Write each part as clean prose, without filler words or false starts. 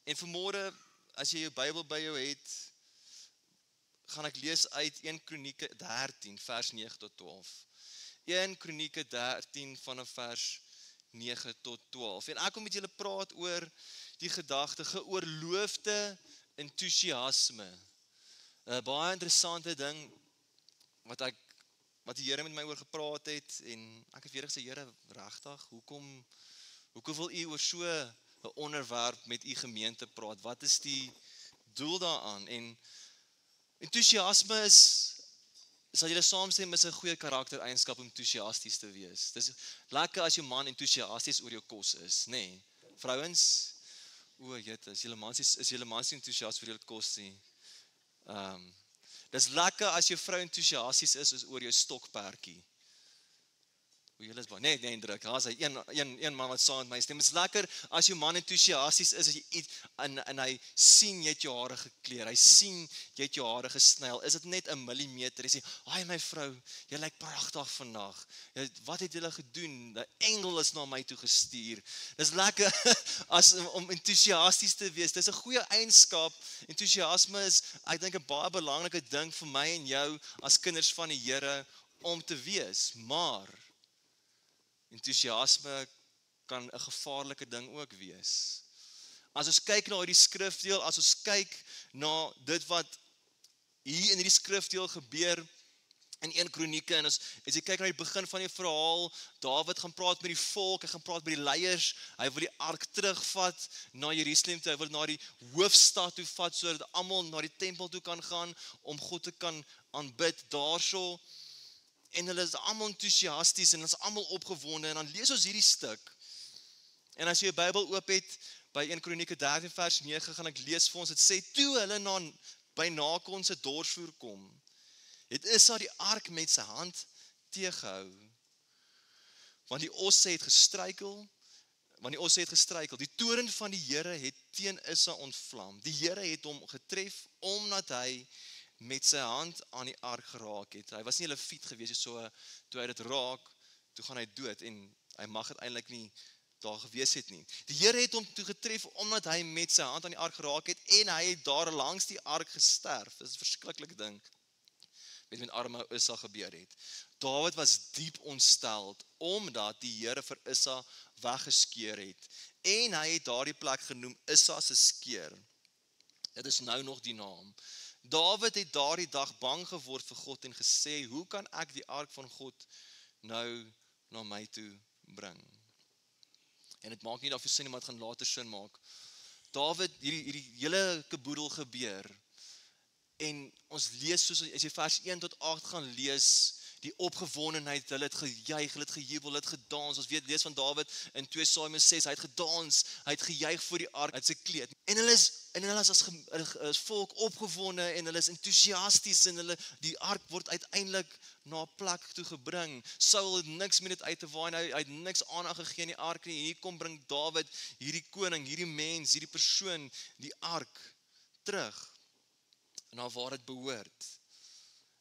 En vanmôre, as jy jou Bybel by jou het, gaan ek lees uit 1 Kronieke 13 vers 9 tot 12. 1 Kronieke 13 vanaf vers 9 tot 12. En ek wil met julle praat oor die gedagte geoorloofde entoesiasme. 'n Baie interessante ding wat die Here met my oor gepraat het en ek het weer gesê, Here, regtig, hoekom wil u oor so 'n onderwerp met u gemeente praat? Wat is die doel daaraan? En entoesiasme sal julle saamstem, is 'n goeie karaktereienskap om entoesiasties te wees. Dis lekker as jou man entoesiasties oor jou kos is, nê? Nee. Vrouens, is julle mans entoesiast oor julle kos nie? Dis lekker as jou vrou entoesiasties is oor jou stokperdjie. Julle is baie, nee, druk, daar is hy, een man wat saam met my stem. Het is lekker as jou man entoesiasties is, as jy iets, en hy sien jy het jou hare gekleer, hy sien jy het jou hare gesnyl, is dit net 'n millimeter, hy sê, ai my vrou, jy lyk pragtig vandag, wat het julle gedoen, die engel is na my toe gestuur. Dis lekker om entoesiasties te wees, dis 'n goeie eienskap. Entoesiasme is, ek dink 'n baie belangrike ding vir my en jou, as kinders van die Here, om te wees, maar entoesiasme kan 'n gevaarlike ding ook wees. As ons kyk na hierdie skrifdeel, as ons kyk na dit wat hier in hierdie skrifdeel gebeur in 1 Kronieke, en as jy kyk na die begin van die verhaal, Dawid gaan praat met die volk, hy gaan praat met die leiers, hy wil die ark terugvat na Jerusalem toe, hy wil na die hoofstad toe vat, sodat almal na die tempel toe kan gaan, om God te kan aanbid daarso. En hulle is almal entoesiasties en hulle is almal opgewonde en dan lees ons hierdie stuk. En as jy jou Bybel oop het by 1 Kronieke 13 vers 9 gaan ek lees vir ons. Dit sê toe hulle by Nakon se dorsvloer kom, het Issa die ark met sy hand teëgehou. Want die osse het gestruikel. Die toorn van die Here het teen Issa ontvlam. Die Here het hom getref omdat hy met sy hand aan die ark geraak het. Hy was nie 'n leviet gewees, so toe hy dit raak, toe gaan hy dood en hy mag dit eintlik nie daar gewees het nie. Die Here het hom toe getref omdat hy met sy hand aan die ark geraak het en hy het daar langs die ark gesterf. Dit is 'n verskriklike ding met arme Issa gebeur het. Dawid was diep ontsteld omdat die Here vir Issa weggeskeer het en hy het daardie plek genoem Issa se skeer. Dit is nou nog die naam. Dawid het daardie dag bang geword vir God en gesê, hoe kan ek die ark van God nou na my toe bring? En dit maak nie daarvoor sin nie, maar dit gaan later sin maak. Dawid, hierdie hele kaboedel gebeur, en ons lees, soos as jy vers 1 tot 8 gaan lees, die opgewondenheid, hulle het gejuig, hulle het gejubel, hulle het gedans. Ons weet, lees van Dawid in 2 Samuel 6, hy het gedans, hy het gejuig voor die ark, uit sy kleed. En hulle is as volk opgewonde en hulle is entoesiasties en die ark word uiteindelik na 'n plek toe gebring. Saul het niks met dit uit te waai, hy het niks aandag gegee aan die ark nie. Hier kom bring Dawid hierdie koning, hierdie mens, hierdie persoon, die ark terug na waar dit behoort.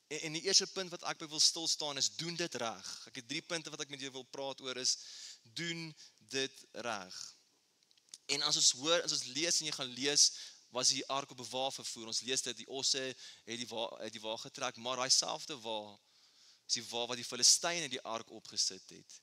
En die eerste punt wat ek by wil stil staan is, doen dit reg. Ek het 3 punte wat ek met jou wil praat oor is, doen dit reg. En as ons lees en jy gaan lees, was die ark op 'n wa vervoer. Ons lees dit, die osse het die wa getrek, maar daai selfde wa is die wa wat die Filistyne die ark opgesit het.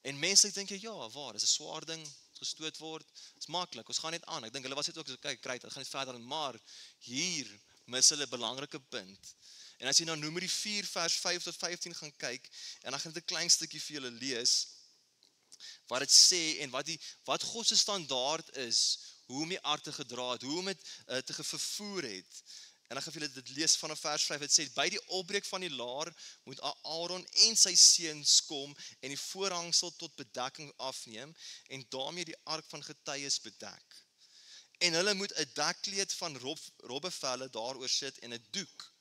En mense dink jy, ja, waar, dis 'n swaar ding, gestoot word, is maklik, ons gaan net aan. Ek dink hulle was net ook so, kyk, dit gaan net verder, maar hier mis hulle 'n belangrike punt. En as jy na Numeri 4 vers 5 tot 15 gaan kyk, en dan gaan dit 'n klein stukkie vir julle lees, wat dit sê, en wat God se standaard is, hoe om die ark te gedra het, hoe om dit te vervoer het. En dan gaan vir julle dit lees vanaf vers 5, het sê, by die opbreek van die laar, moet Aaron en sy seuns kom, en die voorhangsel tot bedekking afneem, en daarmee die ark van getuies bedek. En hulle moet 'n dekkleed van robbevelle daaroor sit, en 'n doek,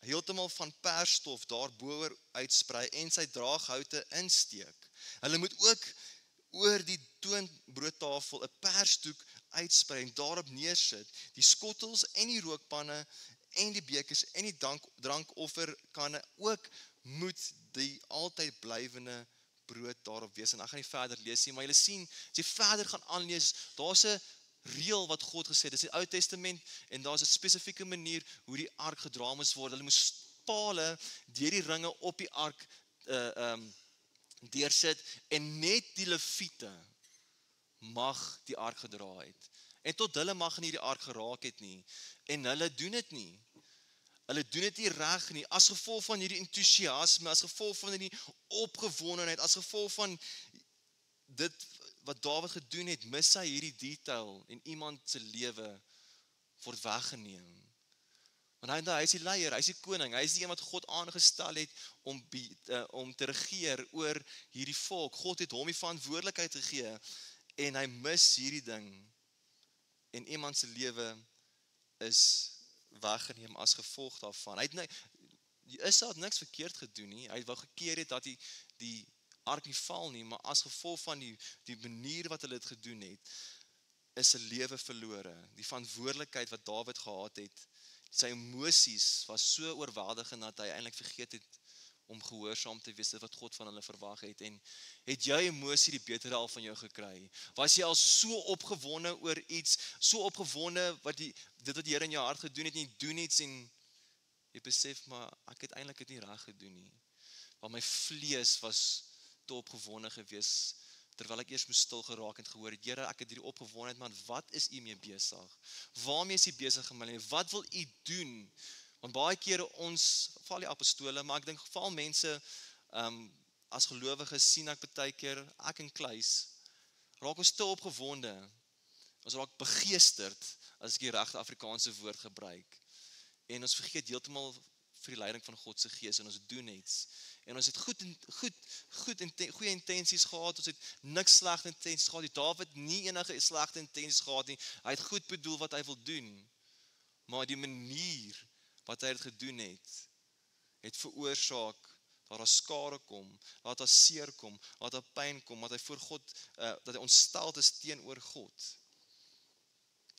heeltemal van persstof daarboor uitsprei en sy draaghoute insteek. Hulle moet ook oor die toonbroodtafel 'n persdoek uitsprei en daarop neersit. Die skottels en die rookpanne en die bekers en die drankofferkanne ook moet die altyd blywende brood daarop wees. En ek gaan nie verder lees nie, maar julle sien, as jy verder gaan aanlees, daar's 'n reël wat God gesê het. Dis die Ou Testament en daar's 'n spesifieke manier hoe die ark gedra moes word. Hulle moes pale deur die ringe op die ark deursit en net die leviete mag die ark gedra het. En tot hulle mag nie die ark geraak het nie. En hulle doen dit nie. Hulle doen dit nie reg nie, as gevolg van hierdie entoesiasme, as gevolg van hierdie opgewondenheid, as gevolg van dit wat Dawid gedoen het, mis hy hierdie detail en iemand se lewe word weggeneem. Want hy is die leier, hy is die koning, hy is die een wat God aangestel het om te regeer oor hierdie volk. God het hom die verantwoordelikheid gegee en hy mis hierdie ding. En iemand se lewe is weggeneem as gevolg daarvan. Israel het niks verkeerd gedoen nie. Hy wou gekeer het dat die ark nie val nie, maar as gevolg van die manier wat hulle dit gedoen het, is sy lewe verlore. Die verantwoordelikheid wat Dawid gehad het, sy emosies was so oorweldigend dat hy eintlik vergeet het om gehoorsaam te wees wat God van hulle verwag het. En het jy emosie die betere al van jou gekry? Was jy al so opgewonde oor iets, so opgewonde dit wat die Here in jou hart gedoen het, en jy doen iets en jy besef, maar ek het eintlik dit nie reg gedoen nie. Want my vlees was te opgewonde gewees, terwyl ek eers moes stil geraak en gehoor het, Here, ek het hierdie opgewondenheid, maar wat is U mee besig? Waarmee is U besig in my lewe? Wat wil U doen? Want baie kere ons, val die apostole, maar ek dink val mense, as gelowiges sien ek baie keer, ek en Kluis, raak ons te opgewonde, ons raak begeesterd, as ek die regte Afrikaanse woord gebruik, en ons vergeet heeltemal vir die leiding van God se Gees, en ons doen iets, en ons het goeie intensies gehad, ons het niks slegte intensies gehad, Dawid nie enige slegte intensies gehad nie, hy het goed bedoel wat hy wil doen, maar die manier wat hy dit gedoen het veroorsaak, dat daar skade kom, dat daar seer kom, dat daar pyn kom, dat hy voor God, dat hy ontsteld is teenoor God.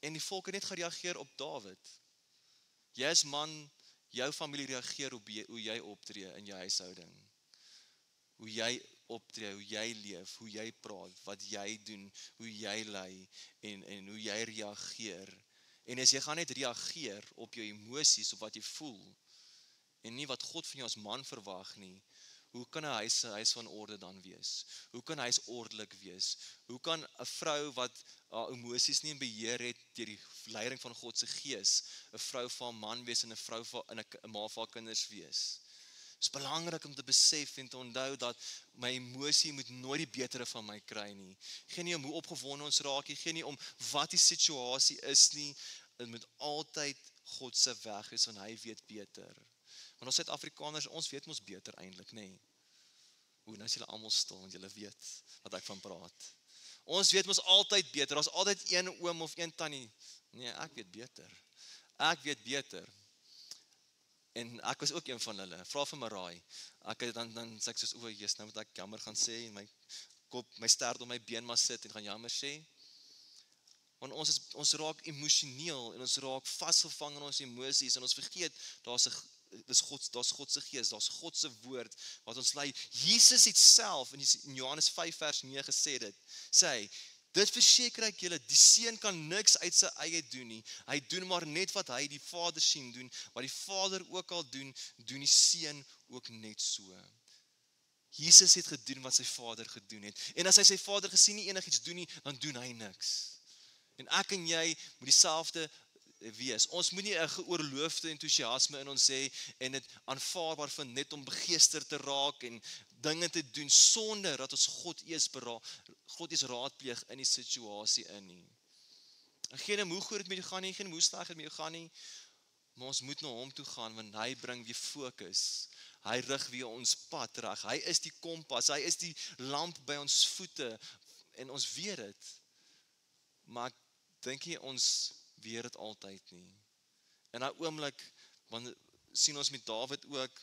En die volk het net gereageer op Dawid. Jy is man, jou familie reageer op hoe jy optree in jou huishouding. Hoe jy optree, hoe jy leef, hoe jy praat, wat jy doen, hoe jy lei en hoe jy reageer. En as jy gaan net reageer op jou emosies, op wat jy voel, en nie wat God van jou as man verwag nie, hoe kan 'n huis van orde dan wees? Hoe kan 'n huis ordelik wees? Hoe kan 'n vrou wat haar emosies nie in beheer het deur die leiding van God se Gees, 'n vrou van 'n man wees en 'n ma van haar kinders wees? Dit is belangrik om te besef en te onthou dat my emosie moet nooit die betere van my kry nie. Geen nie om hoe opgewonde ons raak nie, geen nie om wat die situasie is nie. Dit moet altyd God se weg is, want hy weet beter. Want ons Suid-Afrikaners, ons weet mos beter eintlik, nê? Nou is julle almal stil, want julle weet wat ek van praat. Ons weet mos altyd beter, ons altyd een oom of een tannie. Nee, ek weet beter. Ek weet beter. En ek was ook een van hulle, vra vir Maraai. Dan sê ek soos, Jesus, nou moet ek jammer gaan sê, en my kop, my stert op my been maar sit, en gaan jammer sê. Want ons raak emosioneel, en ons raak vasgevang in ons emosies, en ons vergeet, daar's God se Gees, daar's God se woord, wat ons lei. Jesus het self, in Johannes 5 vers 9 gesê dit, sê hy, dit verseker ek julle, die seun kan niks uit sy eie doen nie, hy doen maar net wat hy die Vader sien doen, wat die Vader ook al doen die seun ook net so. Jesus het gedoen wat sy Vader gedoen het, en as hy sy Vader gesien nie enigiets doen nie, dan doen hy niks. En ek en jy moet dieselfde wees. Ons moet nie 'n geoorloofde entoesiasme in ons hê en dit aanvaarbaar vind net om begeesterd te raak en dinge te doen sonder dat ons God eers raadpleeg in die situasie in nie. En geen hoe goed dit met jou gaan nie, geen hoe sleg dit met jou gaan nie, maar ons moet na hom toe gaan want hy bring weer fokus. Hy rig weer ons pad reg. Hy is die kompas, hy is die lamp by ons voete en ons weet dit. Maar ek dink nie ons weet dit altyd nie. In daai oomblik, want sien ons met Dawid ook,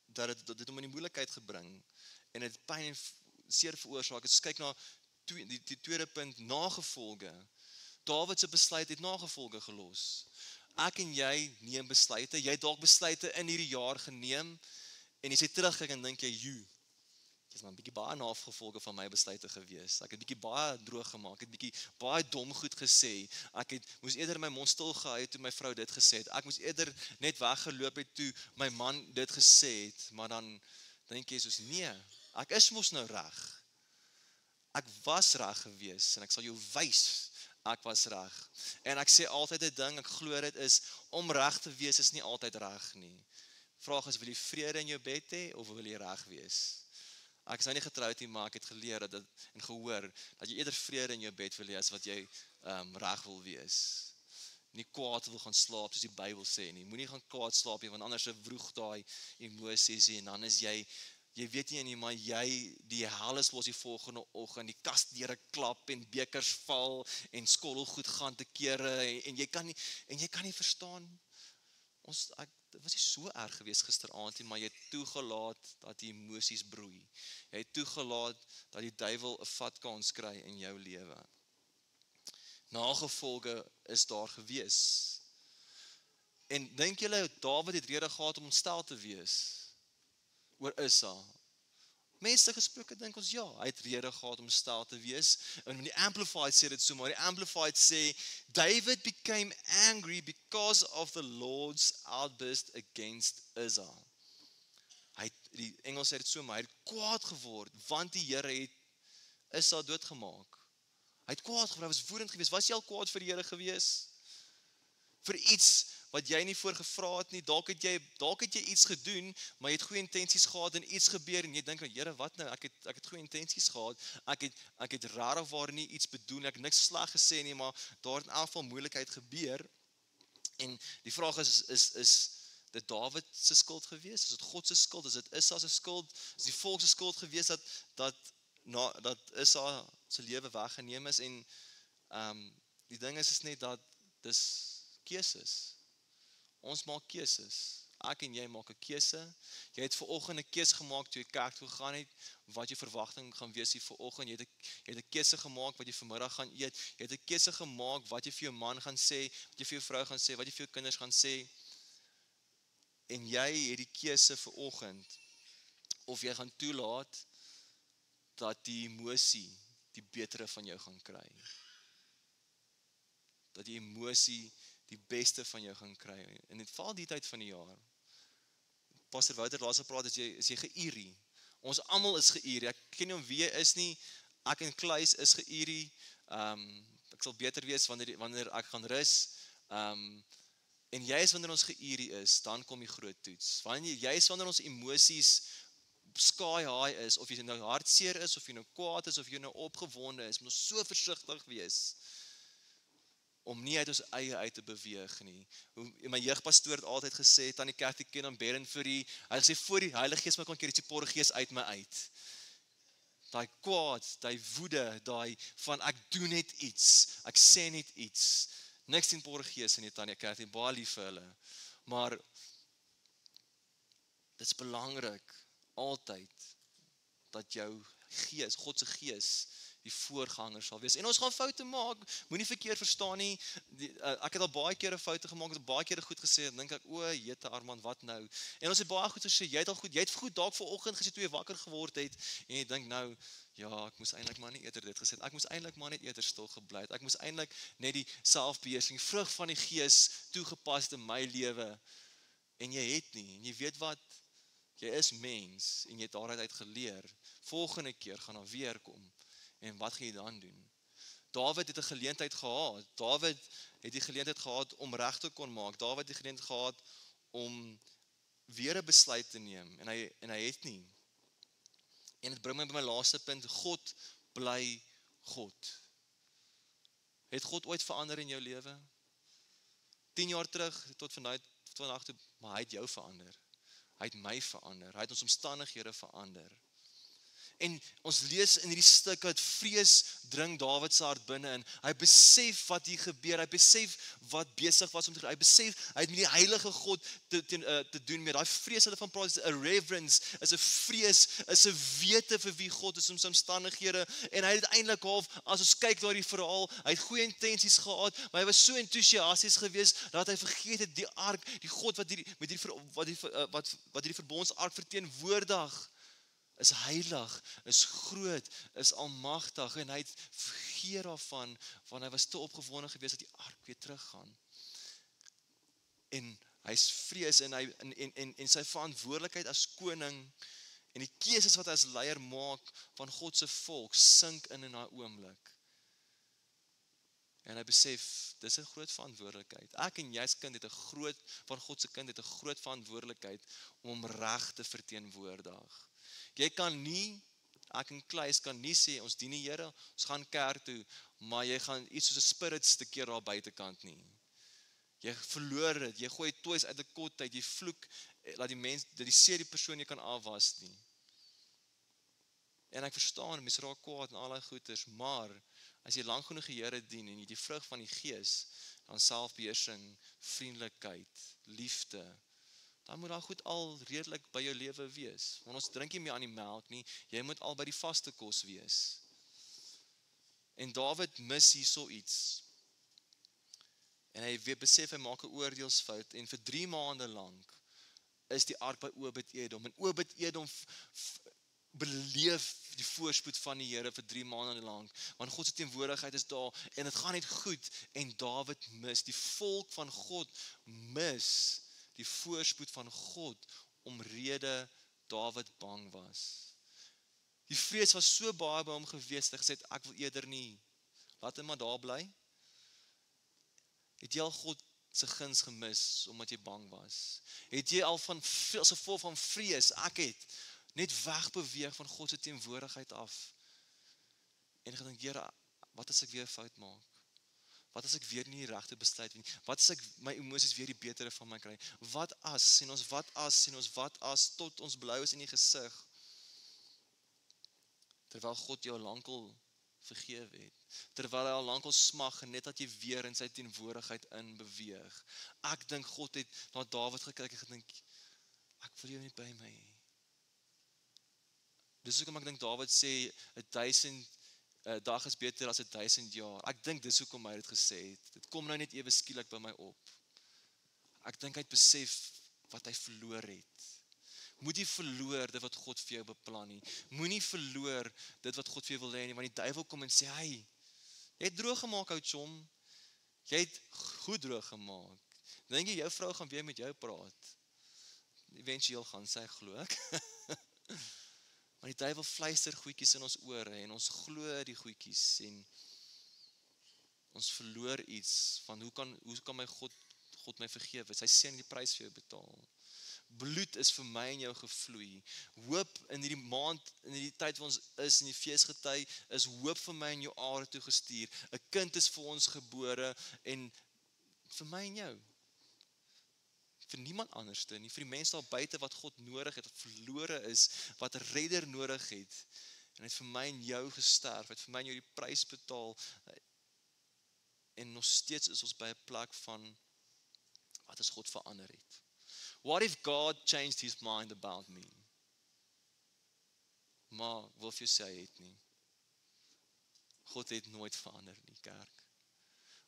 dat dit hom in die moeilikheid gebring, en het pyn en seer veroorsaak. As ons kyk na die tweede punt, nagevolge. Dawid se besluit het nagevolge gelos. Ek en jy neem besluite, jy het dalk besluite in hierdie jaar geneem, en jy sê terugkyk en dink jy Dis maar 'n bietjie baie nagevolge van my besluite gewees. Ek het bietjie baie droog gemaak, ek het bietjie baie dom goed gesê. Moes eerder my mond stil gehou het toe my vrou dit gesê het. Ek moes eerder net weggeloop het toe my man dit gesê het, maar dan dink jy soos nee, ek is mos nou reg. Ek was reg gewees en ek sal jou wys ek was reg. En ek sê altyd 'n ding, ek glo dit is om reg te wees is nie altyd reg nie. Vraag is, wil jy vrede in jou bed hê of wil jy reg wees? Ek is nou nie getroud nie, maar ek het geleer en gehoor dat jy eerder vrede in jou bed wil hê as wat jy reg wil wees. Nie kwaad wil gaan slaap soos die Bybel sê nie. Moenie gaan kwaad slaap nie, want anders wroeg daai emosies en dan is jy weet nie maar die hel is los die volgende oggend, die kasdeure klap en bekers val en skottelgoed gaan te kere en jy kan nie verstaan. Dit was nie so erg geweest gisteraand nie, maar jy het toegelaat dat die emosies broei. Jy het toegelaat dat die duiwel 'n vatkans kry in jou lewe. Nagevolge is daar gewees. En dink julle Dawid het rede gehad om ontstel te wees oor Ussa? Mense gesproke dink ons ja, hy het rede gehad om ontstel te wees. En die Amplified sê dit so, maar die Amplified sê David became angry because of the Lord's outburst against Uzzah. Die Engels sê dit so, maar hy het kwaad geword want die Here het Uzzah doodgemaak. Hy het kwaad geword, hy was woedend geweest. Was jy al kwaad vir die Here geweest? Vir iets wat jy nie voor gevra het nie, dalk het jy iets gedoen, maar jy het goeie intensies gehad en iets gebeur en jy dink, Here, wat nou? Ek het goeie intensies gehad. Ek het regtig waar nie iets bedoel, ek het niks sleg gesê nie, maar daar het in elk geval moeilikheid gebeur. En die vraag is dit Dawid se skuld gewees? Is dit God se skuld? Is dit Ussa se skuld? Is die volk se skuld gewees dat Ussa se lewe weggeneem is? En die ding is net dat dis keuses. Ons maak keuses. Ek en jy maak 'n keuse. Jy het vanoggend 'n keuse gemaak toe jy kerk toe gegaan het, wat jou verwagting gaan wees hier vanoggend. Jy het 'n keuse gemaak wat jy vanmiddag gaan eet. Jy het 'n keuse gemaak wat jy vir jou man gaan sê, wat jy vir jou vrou gaan sê, wat jy vir jou kinders gaan sê. En jy het die keuse vanoggend of jy gaan toelaat dat die emosie die betere van jou gaan kry. Dat die emosie die beste van jou gaan kry. En dit val die tyd van die jaar. Pastor Wouter laas gepraat, is jy geïrie. Ons almal is geïrie. Ek ken nie om wie jy is nie. Ek en Kluis is geïrie. Ek sal beter wees wanneer ek gaan rus. En juist wanneer ons geïrie is, dan kom die groot toets. Juist wanneer ons emosies sky high is, of jy nou hartseer is, of jy nou kwaad is, of jy nou opgewonde is, moet ons so versigtig wees om nie uit ons eie uit te beweeg nie. My jeugpastoor het altyd gesê, tannie Kathy ken hom Beren vir hy het gesê, voor die Heilige Gees my kon keer die Porregees uit my uit. Daai kwaad, daai woede, daai van ek doen net iets, ek sê net iets. Niks teen Porregees in die tannie Kathy, baie lief vir hulle. Maar dit is belangrik altyd dat jou gees, God se gees die voorganger sal wees. En ons gaan foute maak, moenie verkeerd verstaan nie. Ek het al baie kere foute gemaak, ek het baie kere goed gesê, en dink ek, jete Armand, wat nou? En ons het baie goed gesê, jy het goed dalk vanoggend gesê toe jy wakker geword het, en jy dink nou, ja, ek moes eintlik maar nie eerder dit gesê het, ek moes eintlik maar net eerder stil gebly het, ek moes eintlik net die selfbeheersing, vrug van die gees toegepas in my lewe, en jy het nie, en jy weet wat, jy is mens, en jy het daaruit geleer, volgende keer gaan daar weer kom, en wat gaan jy dan doen? Dawid het 'n geleentheid gehad. Dawid het die geleentheid gehad om reg te kon maak. Dawid het die geleentheid gehad om weer 'n besluit te neem en hy het nie. En dit bring my by my laaste punt. God bly God. Het God ooit verander in jou lewe? 10 jaar terug tot vandag toe, maar hy het jou verander. Hy het my verander. Hy het ons omstandighede verander. En ons lees in hierdie stuk dat vrees dring Dawid se hart binne in. Hy besef wat hier gebeur, hy besef wat besig was om te gebeur. Hy besef hy het met die heilige God te doen met. Daai vrees hulle van praat is 'n reverence, is 'n vrees, is 'n wete vir wie God is in sy omstandighede. En hy het eintlik half, as ons kyk na die verhaal, hy het goeie intensies gehad, maar hy was so entoesiasties geweest dat hy vergeet het die ark, die God wat hierdie verbondsark verteenwoordig. is heilig, is groot, is almagtig en hy het vergeet daarvan, want hy was te opgewonde geweest dat die ark weer teruggaan. En hy's vrees en sy verantwoordelikheid as koning en die keuses wat hy as leier maak van God se volk sink in daai oomblik. En hy besef, dis 'n groot verantwoordelikheid. Ek en jy as kind van God se kind het 'n groot verantwoordelikheid om hom reg te verteenwoordig. Jy kan nie, ek en Kleis kan nie sê, ons dien die Here, ons gaan kerk toe, maar jy gaan iets soos 'n spirits te keer daar buitekant nie. Jy verloor dit, jy gooi toys uit 'n kot uit, jy vloek, dat die seer die persoon jy kan afwas nie. En ek verstaan, mense raak kwaad en al daai goeters, maar as jy lank genoeg die Here dien en jy die vrug van die Gees, dan selfbeheersing, vriendelikheid, liefde, dan moet daar goed al redelik by jou lewe wees. Want ons drink nie meer aan die melk nie, jy moet al by die vaste kos wees. En Dawid mis hierso iets. En hy weer besef hy maak 'n oordeelsfout en vir 3 maande lank is die ark by Obed-Edom. En Obed-Edom beleef die voorspoed van die Here vir 3 maande lank, want God se teenwoordigheid is daar en dit gaan net goed en Dawid mis, die volk van God mis die voorspoed van God omrede Dawid bang was. Die vrees was so baie by hom gewees dat hy gesê het, ek wil eerder nie, laat hom maar daar bly. Het jy al God se guns gemis omdat jy bang was? Het jy al van veel so vol van vrees, ek het net wegbeweeg van God se teenwoordigheid af en gedink, Here, wat as ek weer 'n fout maak? Wat as ek weer nie die regte besluit nie? Wat as ek my emosies weer die betere van my kry? Wat as, sien ons wat as, tot ons blou is in die gesig, terwyl God jou lankal vergewe het, terwyl hy al lankal smag en net dat jy weer in sy teenwoordigheid in beweeg. Ek dink God het na Dawid gekyk en gedink, ek wil jou nie by my hê. Dis hoekom ek dink Dawid sê 1000 dag is beter as 1000 jaar. Ek dink dis hoekom hy dit gesê het. Dit kom nou net ewe skielik by my op. Ek dink hy het besef wat hy verloor het. Moenie verloor dit wat God vir jou beplan nie. Moenie verloor dit wat God vir jou wil hê nie, want die duiwel kom en sê, hey, jy het droog gemaak, ou chom. Jy het goed droog gemaak. Dink jy jou vrou gaan weer met jou praat? Eventueel gaan sy, glo ek. Maar die duiwel fluister goedjies in ons ore en ons glo die goedjies en ons verloor iets van hoe kan my God my vergewe? Sy seun die prys vir jou betaal. Bloed is vir my en jou gevloei. Hoop in hierdie maand, in hierdie tyd wat ons is, in die feesgety, is hoop vir my en jou aarde toe gestuur. 'n Kind is vir ons gebore en vir my en jou. Vir niemand anderste nie, vir die mense daar buite wat God nodig het, wat verlore is, wat 'n redder nodig het. En hy het vir my en jou gesterf, het vir my en jou die prys betaal. En nog steeds is ons by 'n plek van wat as God verander het. What if God changed his mind about me? Maar wil vir jou sê hy het nie. God het nooit verander nie, kerk.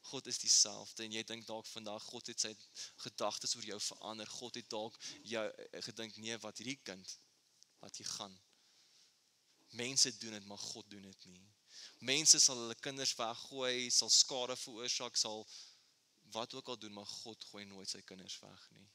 God is dieselfde en jy dink dalk vandag God het sy gedagtes oor jou verander. God het dalk jou gedink, nee, wat hierdie kind, laat jy gaan. Mense doen dit, maar God doen dit nie. Mense sal hulle kinders weggooi, sal skade veroorsaak, sal wat ook al doen, maar God gooi nooit sy kinders weg nie.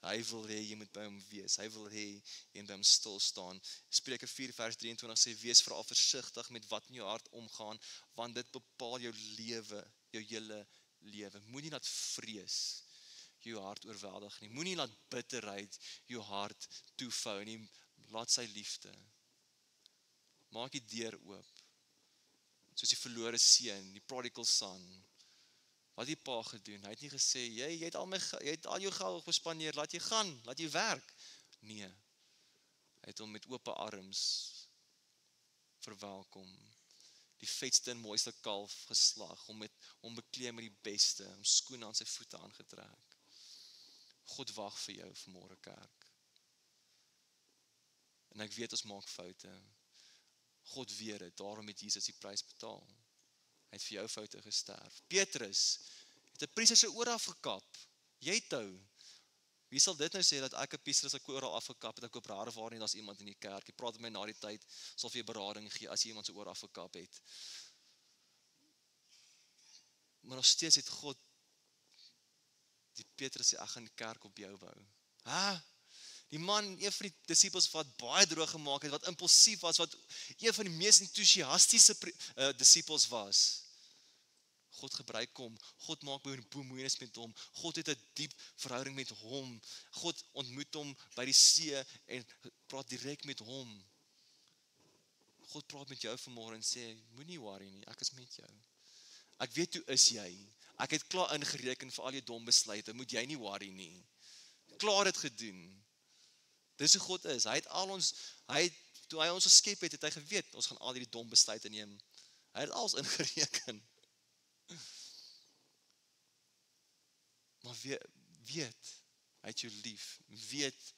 Hy wil hê jy moet by hom wees. Hy wil hê jy moet by hom stil staan. Spreuke 4 vers 23 sê, wees veral versigtig met wat in jou hart omgaan, want dit bepaal jou lewe, jou hele lewe. Moenie laat vrees jou hart oorweldig nie. Moenie laat bitterheid jou hart toevou nie. Laat sy liefde. Maak die deur oop. Soos die verlore seun, die prodigal son. Wat die pa gedoen? Hy het nie gesê, jy het al jou geld bespandeer, laat jy gaan, laat jy werk. Nee. Hy het hom met oop arms verwelkom. Die vetste en mooiste kalf geslag, hom bekleed met die beste, hom skoene aan sy voete aangetrek. God wag vir jou vanmôre, kerk. En ek weet ons maak foute. God weet dit, daarom het Jesus die prys betaal. Hy het vir jou foute gesterf. Petrus het 'n priester se oor afgekap. Jy het hou. Wie sal dit nou sê dat ek 'n piester is, ek oral afgekap het, ek koop rare waar nie, daar's iemand in die kerk. Jy praat met my na die tyd, sal vir jou berading gee as jy iemand se oor afgekap het. Maar nog steeds het God die Petrus sê, ek gaan die kerk op jou bou. Die man, een van die disippels wat baie droog gemaak het, wat impulsief was, wat een van die mees entoesiastiese disippels was. God gebruik hom, God maak bemoeienis met hom, God het 'n diep verhouding met hom, God ontmoet hom by die see en praat direk met hom. God praat met jou vanmôre en sê, moenie worry nie, ek is met jou. Ek weet hoe is jy, ek het klaar ingereken vir al jou dom besluite, moet jy nie worry nie. Klaar het gedoen. Dis hoe God is, toe hy ons geskep het, het hy geweet, ons gaan al die dom besluite neem. Hy het alles ingereken. Maar weet, hy het jou lief, weet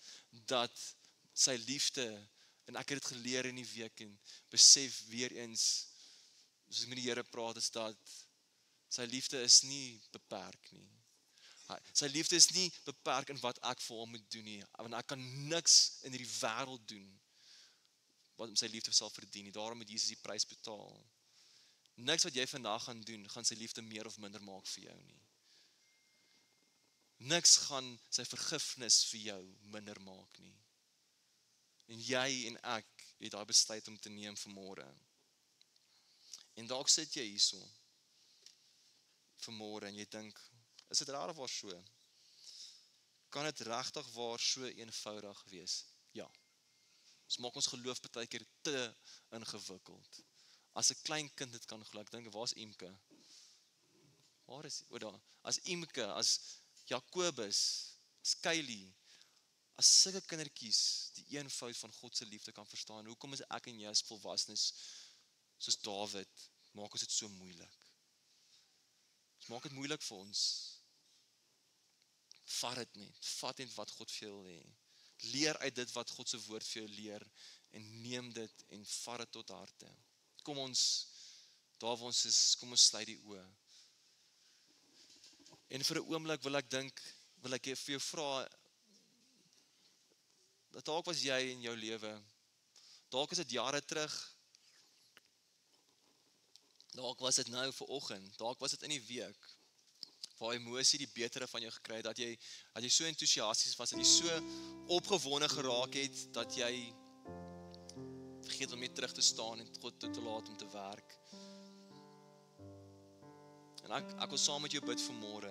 dat sy liefde, en ek het dit geleer in die week, en besef weer eens, soos ek met die Here praat, is dat sy liefde is nie beperk nie. Sy liefde is nie beperk in wat ek vir hom moet doen nie, want ek kan niks in hierdie wêreld doen, wat sy liefde sal verdien nie, daarom moet Jesus die prys betaal. Niks wat jy vandag gaan doen, gaan sy liefde meer of minder maak vir jou nie. Niks gaan sy vergifnis vir jou minder maak nie. En jy en ek het daai besluit om te neem vanmôre. En dalk sit jy hierso vanmôre en jy dink, is dit raar of waar so? Kan dit regtig waar so eenvoudig wees? Ja. Ons maak ons geloof baie keer te ingewikkeld. As 'n klein kind dit kan glo, ek dink, waar's Imke? Waar is hy? Daar. As Imke, as Jakobus, as Kylie, as sulke kindertjies die eenvoud van God se liefde kan verstaan, hoekom is ek en jy as volwassenes soos Dawid, maak ons dit so moeilik? Ons maak dit moeilik vir ons. Vat net wat God vir jou wil hê. Leer uit dit wat God se woord vir jou leer en neem dit en vat dit tot harte. Kom ons, daar waar ons is, kom ons sluit die oë. En vir 'n oomblik wil ek vir jou vra, dat dalk was jy in jou lewe, dalk is dit jare terug, dalk was dit nou vanoggend, dalk was dit in die week, waar emosie die betere van jou gekry het, dat jy so entoesiasties was, dat jy so opgewonde geraak het, dat jy vergeet om net terug te staan en God toe te laat om te werk. En ek wil saam met jou bid vanmôre,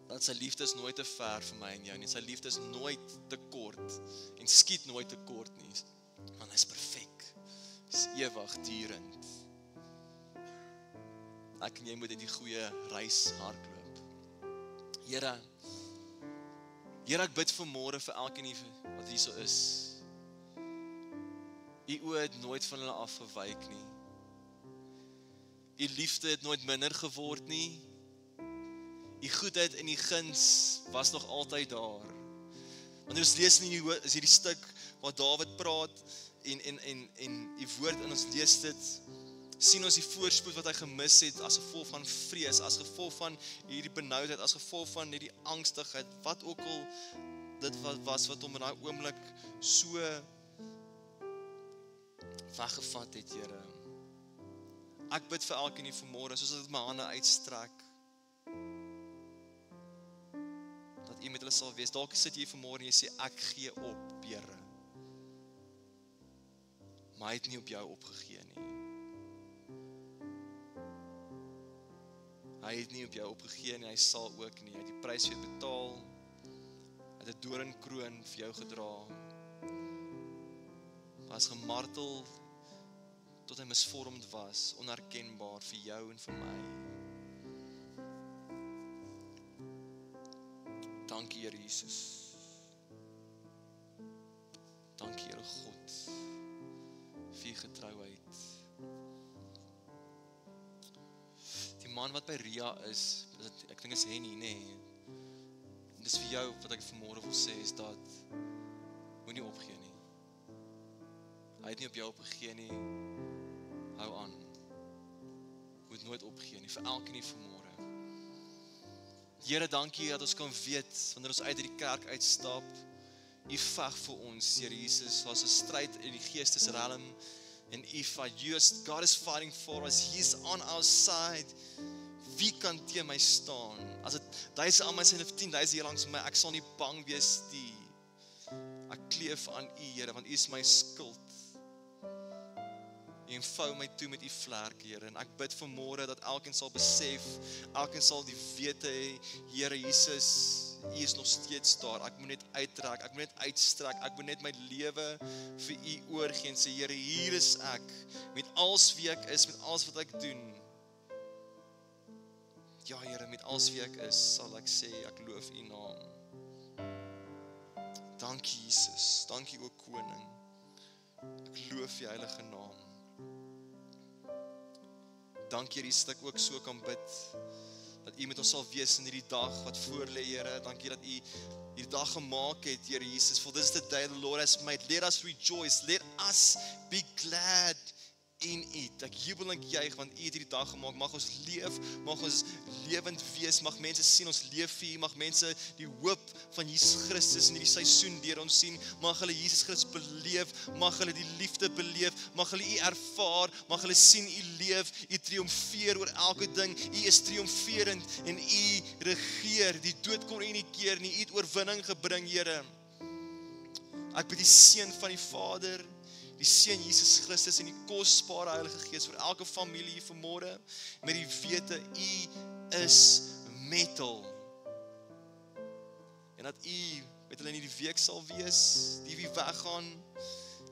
dat sy liefde is nooit te ver vir my en jou nie, sy liefde is nooit te kort, en skiet nooit te kort nie, want hy is perfek, hy is ewigdurend. Ek en jy moet in die goeie reis hardloop. Here, ek bid vanmôre vir elkeen wat hier so is. U oë het nooit van hulle afgewyk nie. U liefde het nooit minder geword nie. U goedheid en u guns was nog altyd daar. Wanneer ons lees in hierdie stuk waar Dawid praat en u woord in ons lees dit, sien ons die voorspoed wat hy gemis het as gevolg van vrees, as gevolg van hierdie benoudheid, as gevolg van hierdie angstigheid, wat ook al dit was wat hom in daai oomblik so weggevat het, Here. Ek bid vir elkeen hier vanmôre, soos ek my hande uitstrek, dat U met hulle sal wees. Dalk sit jy vanmôre en jy sê, ek gee op, Here. Maar hy het nie op jou opgegee nie. Hy het nie op jou opgegee nie, hy sal ook nie. Hy het die prys vir jou betaal. Hy het 'n doringkroon vir jou gedra. Hy was gemartel tot hy misvormd was, onherkenbaar vir jou en vir my. Dankie, Here Jesus. Dankie, Here God, vir U getrouheid. Die man wat by Ria is, ek dink is Henny, nee. Dis vir jou wat ek vanmôre wil sê, is dat moenie opgee nie. Hy het nie op jou opgegee nie. Hou aan. Moet nooit opgee nie, vir elkeen hier vanmôre. Here, dankie dat ons kan weet, wanneer ons uit die kerk uitstap, U veg vir ons, Here Jesus, was 'n stryd in die geestesrelm, en God is fighting for us, He is on our side. Wie kan teen my staan? As dit 1000 aan my sy of 10,000 hier langs my, ek sal nie bang wees nie. Ek kleef aan U, Here, want U is my skild. U vou my toe met U vlerk, Here, en ek bid vanmôre dat elkeen sal besef, elkeen sal die wete hê, Here Jesus, U is nog steeds daar. Ek moet net uittrek, ek moet net uitstrek, ek moet net my lewe vir U oorgee en sê, Here, hier is ek, met alles wie ek is, met alles wat ek doen. Ja, Here, met alles wie ek is, sal ek sê, ek loof U naam. Dankie, Jesus, dankie o Koning. Ek loof U heilige naam. Dankie, Here, dat ek ook so kan bid, dat U met ons sal wees in hierdie dag wat voor lê, Here. Dankie dat U hierdie dag gemaak het, Here Jesus. For this is the day the Lord has made. Let us rejoice. Let us be glad in it. Ek jubel en juig, want U het hierdie dag gemaak. Mag ons leef, mag ons lewend wees, mag mense sien ons leef vir U, mag mense die hoop van Jesus Christus in hierdie seisoen deur ons sien, mag hulle Jesus Christus beleef, mag hulle die liefde beleef, mag hulle U ervaar, mag hulle sien U leef, U triomfeer oor elke ding, U is triomferend en U regeer, die dood kon U nie keer nie, U het oorwinning gebring, Here. Ek bid die seën van die Vader, die seën Jesus Christus en die kosbare Heilige Gees vir elke familie hier vanmôre, met die wete, U is met hulle. En dat U met hulle in die week sal wees, die wie weggaan,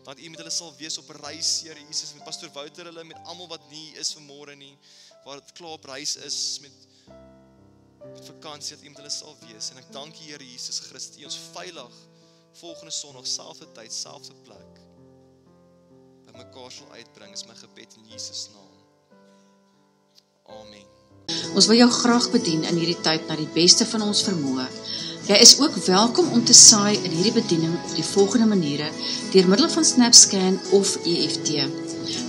dat U met hulle sal wees op reis, Here Jesus, met Pastor Wouter hulle, met almal wat nie is vanmôre nie, waar dit klaar op reis is, met vakansie, dat U met hulle sal wees. En ek dank U, Here Jesus Christus, U ons veilig, volgende Sondag, selfde tyd, selfde plek, by mekaar sal uitbring, is my gebed in Jesus naam. Amen. Ons wil jou graag bedien in hierdie tyd na die beste van ons vermoë. Jy is ook welkom om te saai in hierdie bediening op die volgende maniere, deur middel van SnapScan of EFT.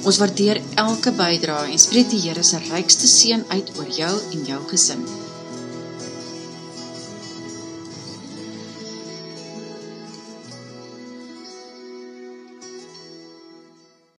Ons waardeer elke bydrae en spreek die Here se rykste seën uit oor jou en jou gesin.